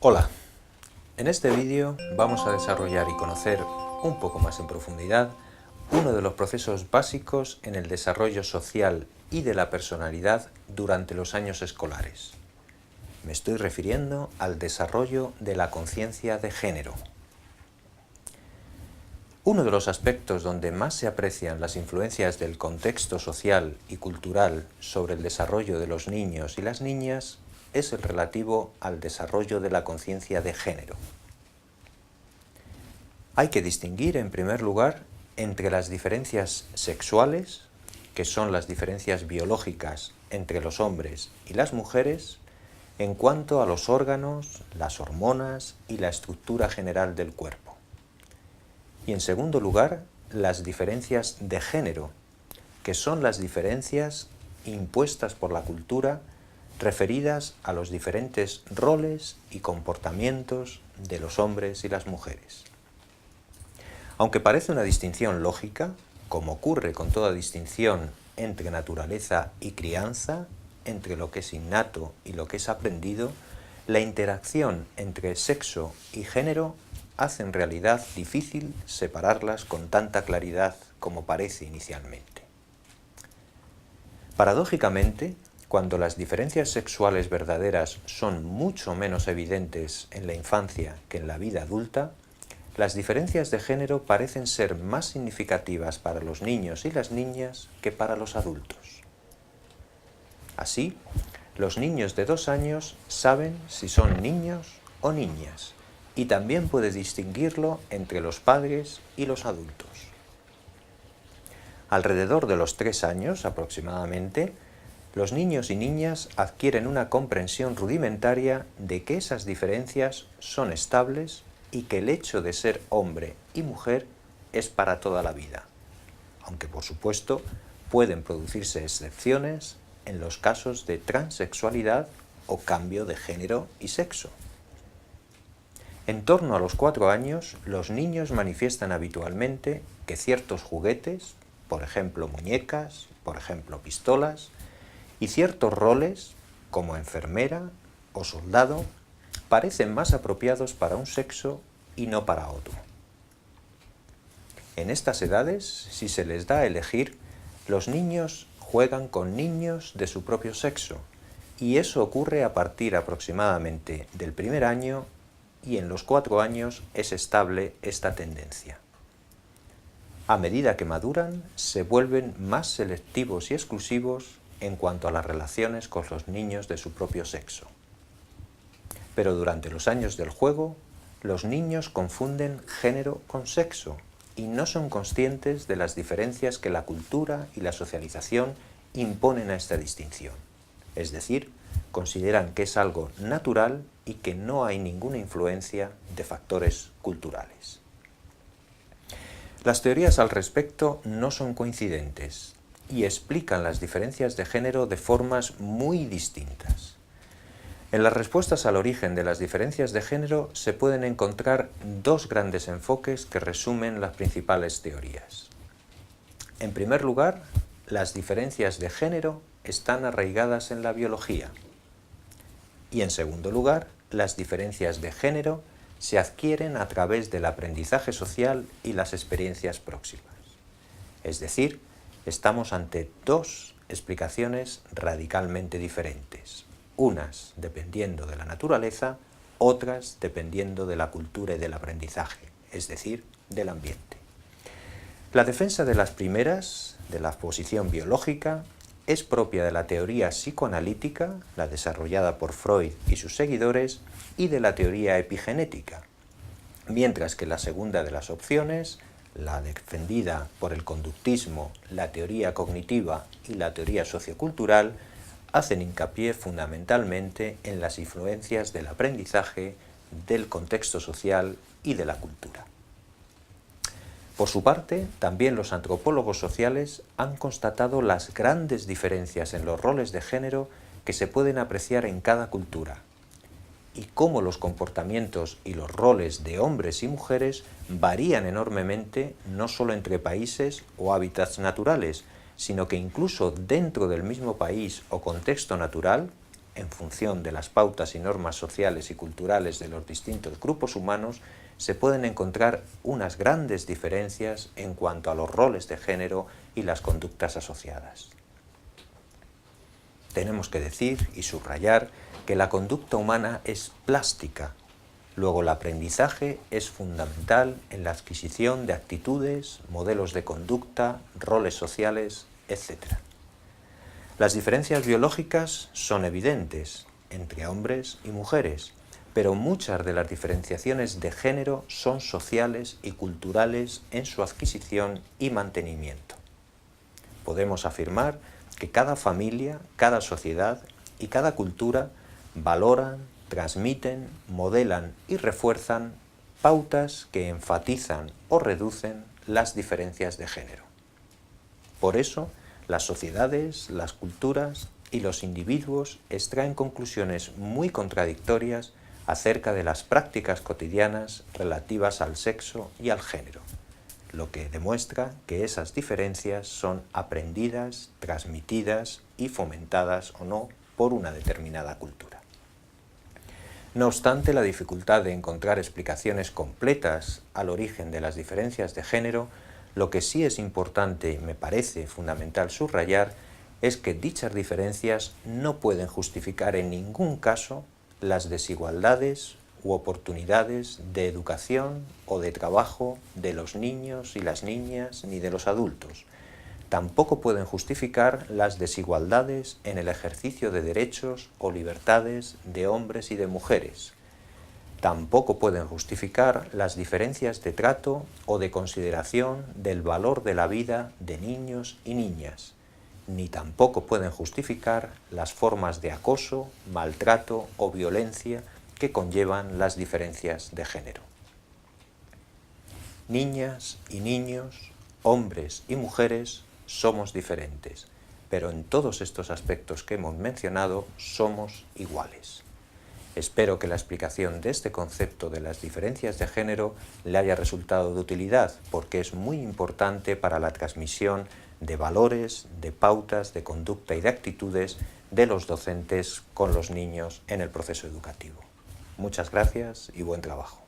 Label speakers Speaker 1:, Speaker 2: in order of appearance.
Speaker 1: Hola, en este vídeo vamos a desarrollar y conocer un poco más en profundidad uno de los procesos básicos en el desarrollo social y de la personalidad durante los años escolares. Me estoy refiriendo al desarrollo de la conciencia de género. Uno de los aspectos donde más se aprecian las influencias del contexto social y cultural sobre el desarrollo de los niños y las niñas es el relativo al desarrollo de la conciencia de género. Hay que distinguir, en primer lugar, entre las diferencias sexuales, que son las diferencias biológicas entre los hombres y las mujeres, en cuanto a los órganos, las hormonas y la estructura general del cuerpo. Y en segundo lugar, las diferencias de género, que son las diferencias impuestas por la cultura referidas a los diferentes roles y comportamientos de los hombres y las mujeres. Aunque parece una distinción lógica, como ocurre con toda distinción entre naturaleza y crianza, entre lo que es innato y lo que es aprendido, la interacción entre sexo y género hace en realidad difícil separarlas con tanta claridad como parece inicialmente. Paradójicamente, cuando las diferencias sexuales verdaderas son mucho menos evidentes en la infancia que en la vida adulta, las diferencias de género parecen ser más significativas para los niños y las niñas que para los adultos. Así, los niños de 2 años saben si son niños o niñas y también puede distinguirlo entre los padres y los adultos. Alrededor de los 3 años aproximadamente, los niños y niñas adquieren una comprensión rudimentaria de que esas diferencias son estables y que el hecho de ser hombre y mujer es para toda la vida, aunque por supuesto pueden producirse excepciones en los casos de transexualidad o cambio de género y sexo. En torno a los 4 años, los niños manifiestan habitualmente que ciertos juguetes, por ejemplo muñecas, por ejemplo pistolas, y ciertos roles, como enfermera o soldado, parecen más apropiados para un sexo y no para otro. En estas edades, si se les da a elegir, los niños juegan con niños de su propio sexo, y eso ocurre a partir aproximadamente del primer año, y en los 4 años es estable esta tendencia. A medida que maduran, se vuelven más selectivos y exclusivos en cuanto a las relaciones con los niños de su propio sexo. Pero durante los años del juego, los niños confunden género con sexo y no son conscientes de las diferencias que la cultura y la socialización imponen a esta distinción. Es decir, consideran que es algo natural y que no hay ninguna influencia de factores culturales. Las teorías al respecto no son coincidentes y explican las diferencias de género de formas muy distintas. En las respuestas al origen de las diferencias de género se pueden encontrar 2 grandes enfoques que resumen las principales teorías. En primer lugar, las diferencias de género están arraigadas en la biología. Y en segundo lugar, las diferencias de género se adquieren a través del aprendizaje social y las experiencias próximas. Es decir, estamos ante 2 explicaciones radicalmente diferentes, unas dependiendo de la naturaleza, otras dependiendo de la cultura y del aprendizaje, es decir, del ambiente. La defensa de las primeras, de la posición biológica, es propia de la teoría psicoanalítica, la desarrollada por Freud y sus seguidores, y de la teoría epigenética, mientras que la segunda de las opciones, la defendida por el conductismo, la teoría cognitiva y la teoría sociocultural, hacen hincapié fundamentalmente en las influencias del aprendizaje, del contexto social y de la cultura. Por su parte, también los antropólogos sociales han constatado las grandes diferencias en los roles de género que se pueden apreciar en cada cultura, y cómo los comportamientos y los roles de hombres y mujeres varían enormemente no solo entre países o hábitats naturales, sino que incluso dentro del mismo país o contexto natural, en función de las pautas y normas sociales y culturales de los distintos grupos humanos, se pueden encontrar unas grandes diferencias en cuanto a los roles de género y las conductas asociadas. Tenemos que decir y subrayar que la conducta humana es plástica. Luego, el aprendizaje es fundamental en la adquisición de actitudes, modelos de conducta, roles sociales, etc. Las diferencias biológicas son evidentes entre hombres y mujeres, pero muchas de las diferenciaciones de género son sociales y culturales en su adquisición y mantenimiento. Podemos afirmar que cada familia, cada sociedad y cada cultura valoran, transmiten, modelan y refuerzan pautas que enfatizan o reducen las diferencias de género. Por eso, las sociedades, las culturas y los individuos extraen conclusiones muy contradictorias acerca de las prácticas cotidianas relativas al sexo y al género, lo que demuestra que esas diferencias son aprendidas, transmitidas y fomentadas o no por una determinada cultura. No obstante, la dificultad de encontrar explicaciones completas al origen de las diferencias de género, lo que sí es importante y me parece fundamental subrayar es que dichas diferencias no pueden justificar en ningún caso las desigualdades u oportunidades de educación o de trabajo de los niños y las niñas ni de los adultos. Tampoco pueden justificar las desigualdades en el ejercicio de derechos o libertades de hombres y de mujeres. Tampoco pueden justificar las diferencias de trato o de consideración del valor de la vida de niños y niñas, ni tampoco pueden justificar las formas de acoso, maltrato o violencia que conllevan las diferencias de género. Niñas y niños, hombres y mujeres, somos diferentes, pero en todos estos aspectos que hemos mencionado somos iguales. Espero que la explicación de este concepto de las diferencias de género le haya resultado de utilidad, porque es muy importante para la transmisión de valores, de pautas, de conducta y de actitudes de los docentes con los niños en el proceso educativo. Muchas gracias y buen trabajo.